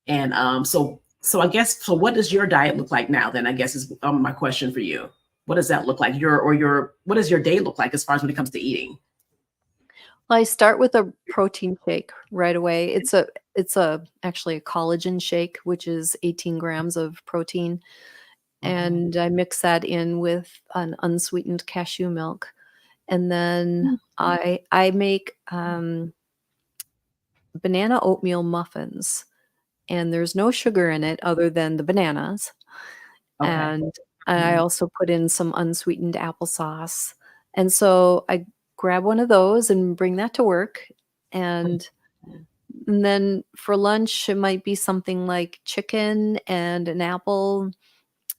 Speaker 1: And so I guess, so what does your diet look like now then, I guess is my question for you. What does that look like? What does your day look like as far as when it comes to eating?
Speaker 2: Well, I start with a protein shake right away. It's actually a collagen shake, which is 18 grams of protein. And I mix that in with an unsweetened cashew milk. And then I make banana oatmeal muffins, and there's no sugar in it other than the bananas.
Speaker 1: Okay.
Speaker 2: And I also put in some unsweetened applesauce. And so I grab one of those and bring that to work. And then for lunch, it might be something like chicken and an apple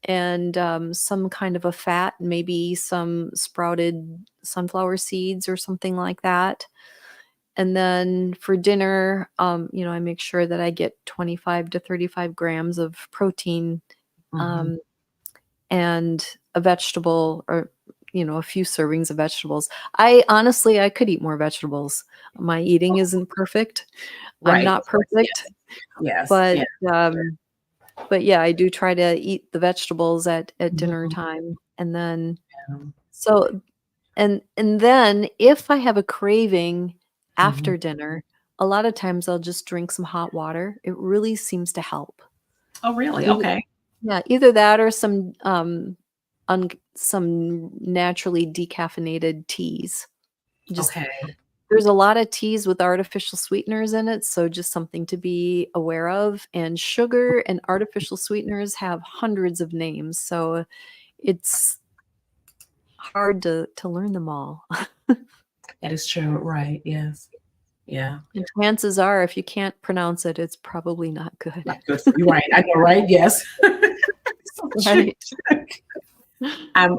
Speaker 2: and some kind of a fat, maybe some sprouted sunflower seeds or something like that. And then for dinner, I make sure that I get 25 to 35 grams of protein, um, and a vegetable or, a few servings of vegetables. I could eat more vegetables. My eating isn't perfect. I'm
Speaker 1: Right.
Speaker 2: not perfect,
Speaker 1: Yes.
Speaker 2: but,
Speaker 1: Yeah.
Speaker 2: but yeah, I do try to eat the vegetables at dinner
Speaker 1: Mhm.
Speaker 2: time. And then,
Speaker 1: Um,
Speaker 2: so, and then if I have a craving
Speaker 1: mhm.
Speaker 2: after dinner, a lot of times I'll just drink some hot water. It really seems to help.
Speaker 1: Oh, really?
Speaker 2: Either
Speaker 1: Okay.
Speaker 2: Yeah, either that or some naturally decaffeinated teas. Just
Speaker 1: Okay.
Speaker 2: There's a lot of teas with artificial sweeteners in it, so just something to be aware of. And sugar and artificial sweeteners have hundreds of names, so it's hard to learn them all.
Speaker 1: That is true. Right. Yes. Yeah.
Speaker 2: And chances are, if you can't pronounce it, it's probably not good.
Speaker 1: Not good for you. Right. I know, right? Yes. So true.
Speaker 2: Right.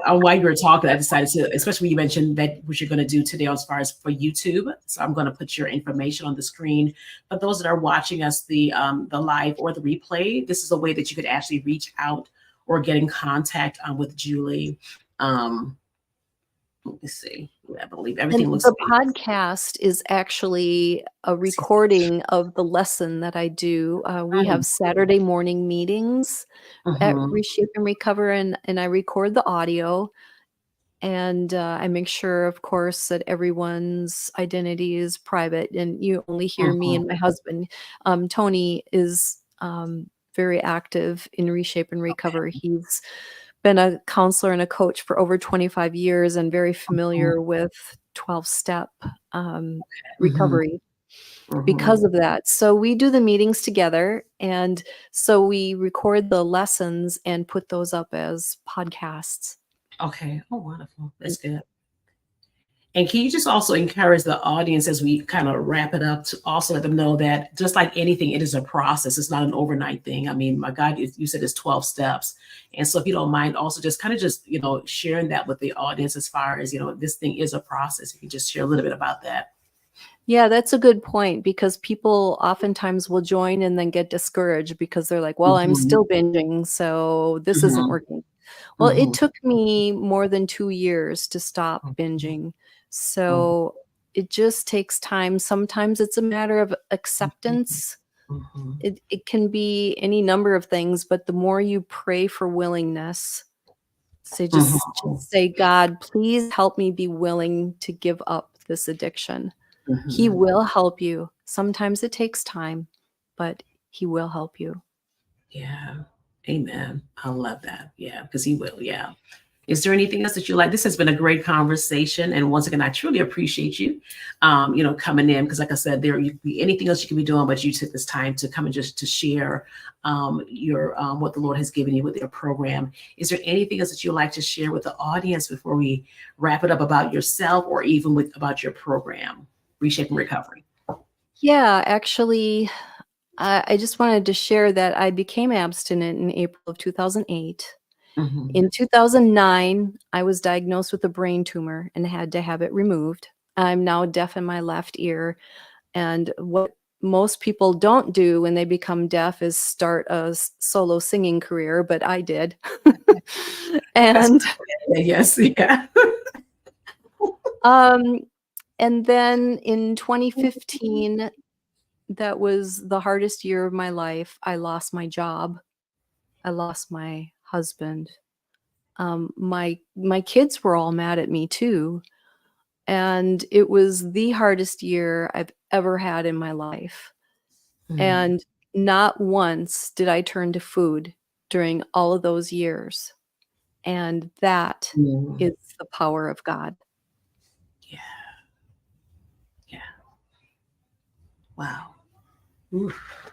Speaker 1: While you were talking, I decided to, especially when you mentioned that what you're going to do today as far as for YouTube. So I'm going to put your information on the screen. But those that are watching us, the live or the replay, this is a way that you could actually reach out or get in contact with Julie. Let me see. I believe everything
Speaker 2: And
Speaker 1: looks
Speaker 2: the
Speaker 1: great.
Speaker 2: podcast is actually a recording of the lesson that I do. We have Saturday morning meetings at Reshape and Recover, and I record the audio. And I make sure, of course, that everyone's identity is private, and you only hear me and my husband. Tony is very active in Reshape and Recover. He's been a counselor and a coach for over 25 years and very familiar with 12-step recovery because of that. So we do the meetings together, and so we record the lessons and put those up as podcasts.
Speaker 1: Okay. Oh, wonderful. That's good. And can you just also encourage the audience as we kind of wrap it up to also let them know that just like anything, it is a process. It's not an overnight thing. I mean, my God, you said it's 12 steps. And so if you don't mind also just kind of sharing that with the audience as far as, this thing is a process. If you just share a little bit about that.
Speaker 2: Yeah, that's a good point, because people oftentimes will join and then get discouraged because they're like, well, I'm still binging, so this isn't working. Well, it took me more than 2 years to stop binging. So it just takes time. Sometimes it's a matter of acceptance. It can be any number of things, but the more you pray for willingness, just say, God, please help me be willing to give up this addiction. He will help you. Sometimes it takes time, but he will help you.
Speaker 1: Yeah. Amen. I love that. Yeah. Because he will. Yeah. Is there anything else that you like? This has been a great conversation, and once again, I truly appreciate you, coming in, because, like I said, there you could be anything else you could be doing, but you took this time to come and just to share your what the Lord has given you with your program. Is there anything else that you'd like to share with the audience before we wrap it up about yourself, or even about your program, Reshaping Recovery?
Speaker 2: Yeah, actually, I just wanted to share that I became abstinent in April of 2008.
Speaker 1: Mm-hmm.
Speaker 2: In 2009, I was diagnosed with a brain tumor and had to have it removed. I'm now deaf in my left ear. And what most people don't do when they become deaf is start a solo singing career, but I did. And
Speaker 1: Yes, yeah.
Speaker 2: and then in 2015, that was the hardest year of my life. I lost my job. I lost my husband. My kids were all mad at me too. And it was the hardest year I've ever had in my life. And not once did I turn to food during all of those years. And that
Speaker 1: Mm.
Speaker 2: is the power of God.
Speaker 1: Yeah. Yeah. Wow. Oof.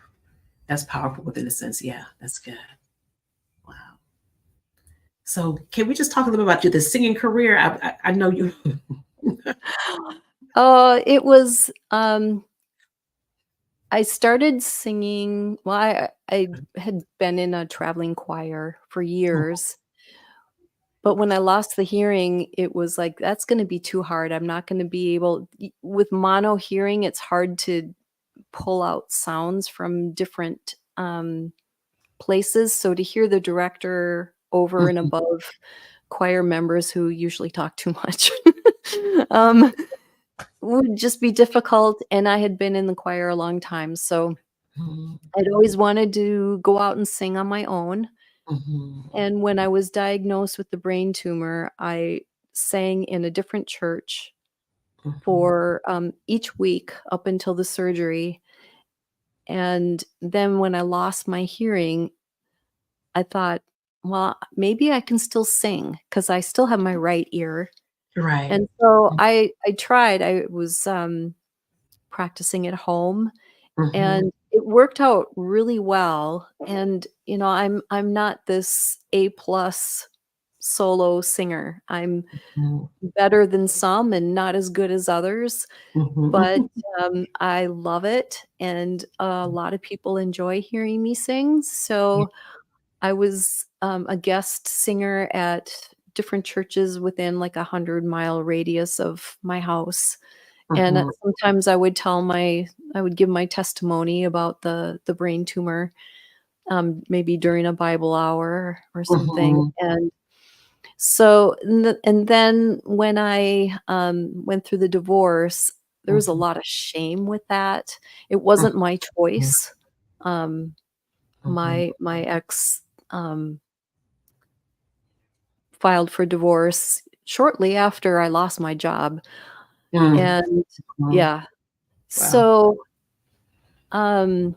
Speaker 1: That's powerful within a sense. Yeah, that's good. Wow. So can we just talk a little bit about the singing career? I know you.
Speaker 2: It was I started singing. Well, I had been in a traveling choir for years, but when I lost the hearing, it was like, that's going to be too hard. I'm not going to be able, with mono hearing, it's hard to pull out sounds from different places. So to hear the director over and above choir members who usually talk too much um, would just be difficult. And I had been in the choir a long time. So
Speaker 1: Mhm,
Speaker 2: I'd always wanted to go out and sing on my own.
Speaker 1: mhm,
Speaker 2: And when I was diagnosed with the brain tumor, I sang in a different church
Speaker 1: mhm.
Speaker 2: for each week up until the surgery. And then when I lost my hearing, I thought, well, maybe I can still sing because I still have my right ear.
Speaker 1: Right.
Speaker 2: And so I tried. I was practicing at home,
Speaker 1: Mhm,
Speaker 2: and it worked out really well. And I'm not this A plus solo singer. I'm
Speaker 1: mhm,
Speaker 2: better than some and not as good as others, but
Speaker 1: mhm,
Speaker 2: I love it, and a lot of people enjoy hearing me sing.
Speaker 1: mhm,
Speaker 2: So I was a guest singer at different churches within like 100-mile radius of my house. And
Speaker 1: mhm,
Speaker 2: sometimes I would give my testimony about the brain tumor, maybe during a Bible hour or something.
Speaker 1: mhm,
Speaker 2: And so, and then when I went through the divorce, there was a
Speaker 1: mhm,
Speaker 2: lot of shame with that. It wasn't my choice. Um,
Speaker 1: mhm,
Speaker 2: my ex um, filed for divorce shortly after I lost my job,
Speaker 1: mhm,
Speaker 2: and
Speaker 1: mhm.
Speaker 2: yeah,
Speaker 1: Wow.
Speaker 2: so um,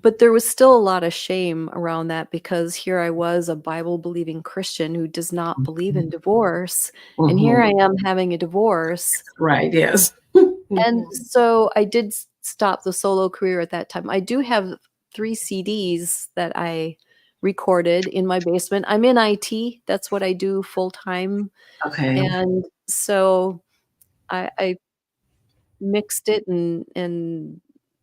Speaker 2: but there was still a lot of shame around that because here I was, a Bible believing Christian who does not believe in
Speaker 1: Mhm,
Speaker 2: divorce, and here
Speaker 1: mhm.
Speaker 2: I am having a divorce.
Speaker 1: Right, yes.
Speaker 2: And
Speaker 1: Mhm.
Speaker 2: so I did stop the solo career at that time. I do have 3 CDs that I recorded in my basement. I'm in IT. That's what I do full time.
Speaker 1: Okay.
Speaker 2: And so I mixed it and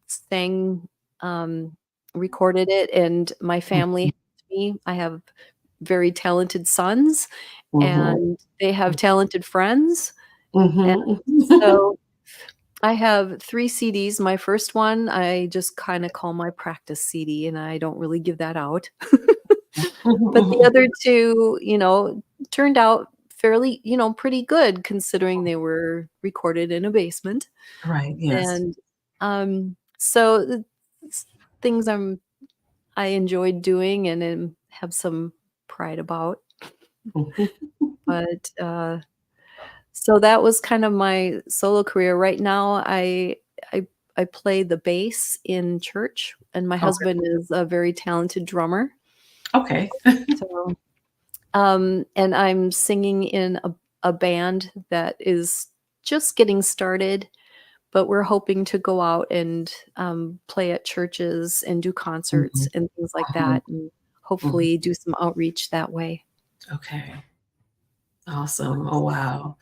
Speaker 2: sang, um, recorded it, and my family
Speaker 1: Mhm,
Speaker 2: helped me. I have very talented sons,
Speaker 1: mhm,
Speaker 2: and they have talented friends. And
Speaker 1: mhm.
Speaker 2: so I have 3 CDs. My first one, I just kinda call my practice CD, and I don't really give that out. But the
Speaker 1: Mhm.
Speaker 2: other 2, turned out fairly, pretty good considering they were recorded in a basement.
Speaker 1: Right, yes.
Speaker 2: And, so it's things I enjoyed doing and have some pride about.
Speaker 1: Mhm.
Speaker 2: But, so that was kind of my solo career. Right now, I I play the bass in church, and my
Speaker 1: Okay.
Speaker 2: husband is a very talented drummer.
Speaker 1: Okay.
Speaker 2: So And I'm singing in a band that is just getting started, but we're hoping to go out and play at churches and do concerts
Speaker 1: Mhm,
Speaker 2: and things like
Speaker 1: mhm,
Speaker 2: that, and
Speaker 1: mhm.
Speaker 2: hopefully do some outreach that way.
Speaker 1: Okay. Awesome. Oh, wow.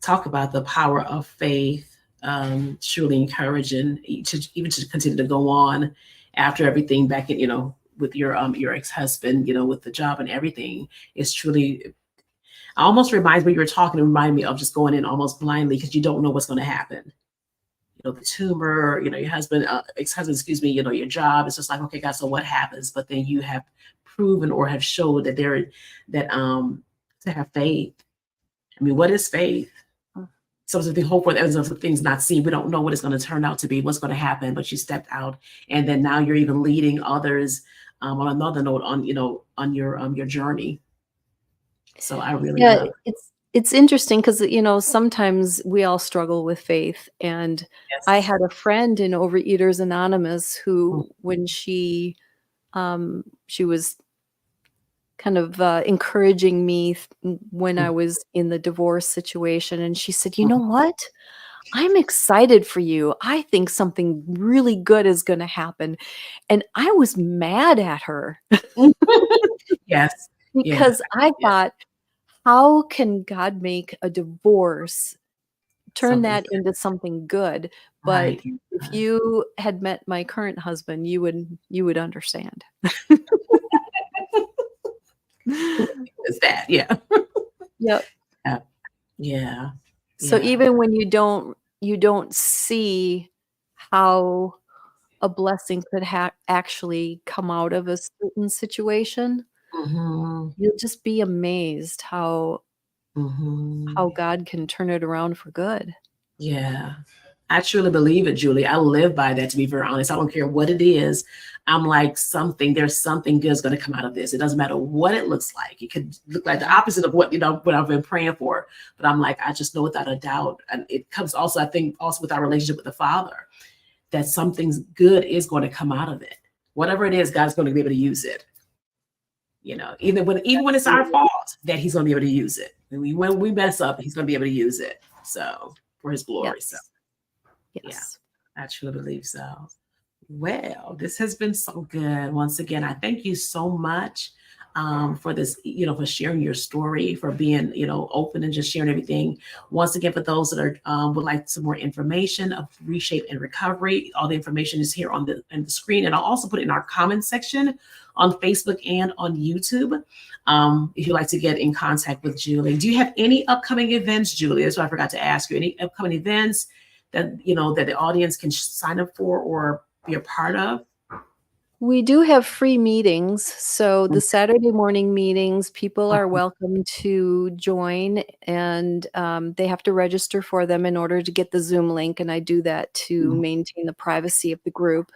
Speaker 1: Talk about the power of faith, truly encouraging to even to continue to go on after everything back in, with your ex-husband, with the job and everything. Is truly almost reminds me, you were talking, it reminded me of just going in almost blindly because you don't know what's going to happen. The tumor, your husband, ex-husband, excuse me, your job. It's just like, okay, God, so what happens? But then you have proven or have showed that to have faith. I mean, what is faith? Something hope for the evidence of things not seen. We don't know what it's going to turn out to be, what's going to happen, but you stepped out, and then now you're even leading others on another note on your journey. So I really
Speaker 2: Yeah,
Speaker 1: love.
Speaker 2: it's interesting because sometimes we all struggle with faith, and I
Speaker 1: Yes.
Speaker 2: had a friend in Overeaters Anonymous who, when she was kind of encouraging me when I was in the divorce situation, and she said, "You know what? I'm excited for you. I think something really good is going to happen." And I was mad at her
Speaker 1: Yes. Yeah.
Speaker 2: because I
Speaker 1: Yeah.
Speaker 2: thought, how can God make a divorce turn
Speaker 1: Something
Speaker 2: that
Speaker 1: good.
Speaker 2: into something good? But
Speaker 1: Right.
Speaker 2: if you had met my current husband, you would understand.
Speaker 1: Is that? Yeah.
Speaker 2: Yep.
Speaker 1: Yeah. Yeah.
Speaker 2: So
Speaker 1: Yeah.
Speaker 2: even when you don't see how a blessing could actually come out of a certain situation,
Speaker 1: Hmm.
Speaker 2: you'll just be amazed how
Speaker 1: Hmm.
Speaker 2: God can turn it around for good.
Speaker 1: Yeah. I truly believe it, Julie. I live by that, to be very honest. I don't care what it is. I'm like, there's something good's going to come out of this. It doesn't matter what it looks like. It could look like the opposite of what I've been praying for. But I'm like, I just know without a doubt. And it comes also, I think, also with our relationship with the Father, that something good is going to come out of it. Whatever it is, God's going to be able to use it. Even when it's our
Speaker 2: Absolutely.
Speaker 1: fault, that He's going to be able to use it. When we mess up, He's going to be able to use it. So for His glory. So.
Speaker 2: Yes.
Speaker 1: Yeah,
Speaker 2: Yes.
Speaker 1: I truly believe so. Well, this has been so good. Once again, I thank you so much for this, for sharing your story, for being, open and just sharing everything. Once again, for those that are would like some more information of Reshape and Recovery, all the information is here on the screen, and I'll also put it in our comment section on Facebook and on YouTube. If you'd like to get in contact with Julie, do you have any upcoming events, Julie? That's what I forgot to ask you. Any upcoming events that the audience can sign up for or be a part of?
Speaker 2: We do have free meetings. So the Saturday morning meetings, people are welcome to join, and they have to register for them in order to get the Zoom link. And I do that to maintain the privacy of the group.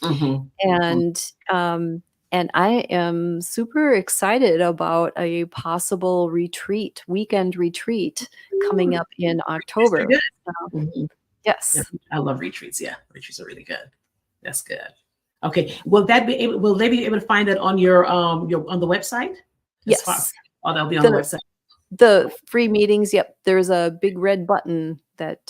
Speaker 1: Mm-hmm.
Speaker 2: And and I am super excited about a possible weekend retreat coming up in
Speaker 1: Yes, they're
Speaker 2: October.
Speaker 1: good.
Speaker 2: So,
Speaker 1: Mhm. Yeah,
Speaker 2: yes.
Speaker 1: I love retreats. Yeah, retreats are really good. That's good. Okay, will they be able to find it on your on the website? As far
Speaker 2: Yes.
Speaker 1: Oh, they'll be on the
Speaker 2: The
Speaker 1: website.
Speaker 2: the free meetings, yep, there's a big red button that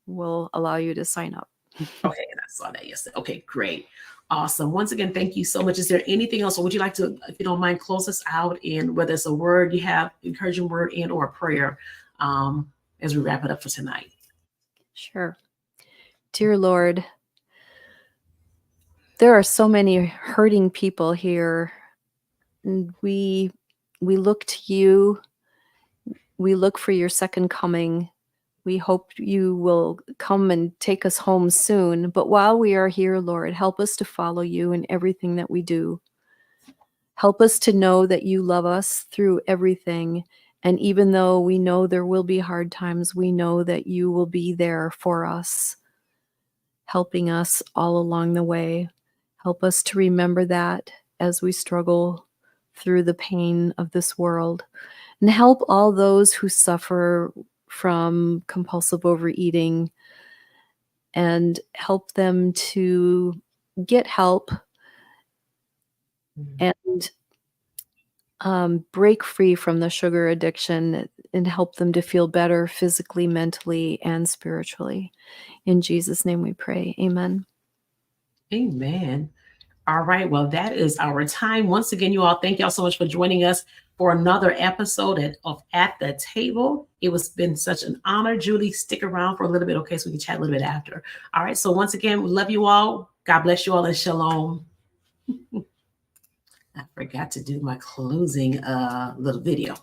Speaker 2: will allow you to sign up.
Speaker 1: Okay, and I saw that yesterday. Okay, great. Awesome. Once again, thank you so much. Is there anything else, or would you like to, if you don't mind, close us out, and whether it's a word you have, encouraging word, and or a prayer, as we wrap it up for tonight?
Speaker 2: Sure. Dear Lord, there are so many hurting people here, and we look to you. We look for your second coming. We hope you will come and take us home soon. But while we are here, Lord, help us to follow you in everything that we do. Help us to know that you love us through everything. And even though we know there will be hard times, we know that you will be there for us, helping us all along the way. Help us to remember that as we struggle through the pain of this world. And help all those who suffer from compulsive overeating, and help them to get help,
Speaker 1: Mhm.
Speaker 2: and break free from the sugar addiction and help them to feel better physically, mentally, and spiritually. In Jesus' name we pray. Amen.
Speaker 1: Amen. All right. Well, that is our time. Once again, you all, thank y'all so much for joining us for another episode of At the Table. It was been such an honor. Julie, stick around for a little bit, okay, so we can chat a little bit after. All right. So once again, we love you all. God bless you all and shalom. I forgot to do my closing little video.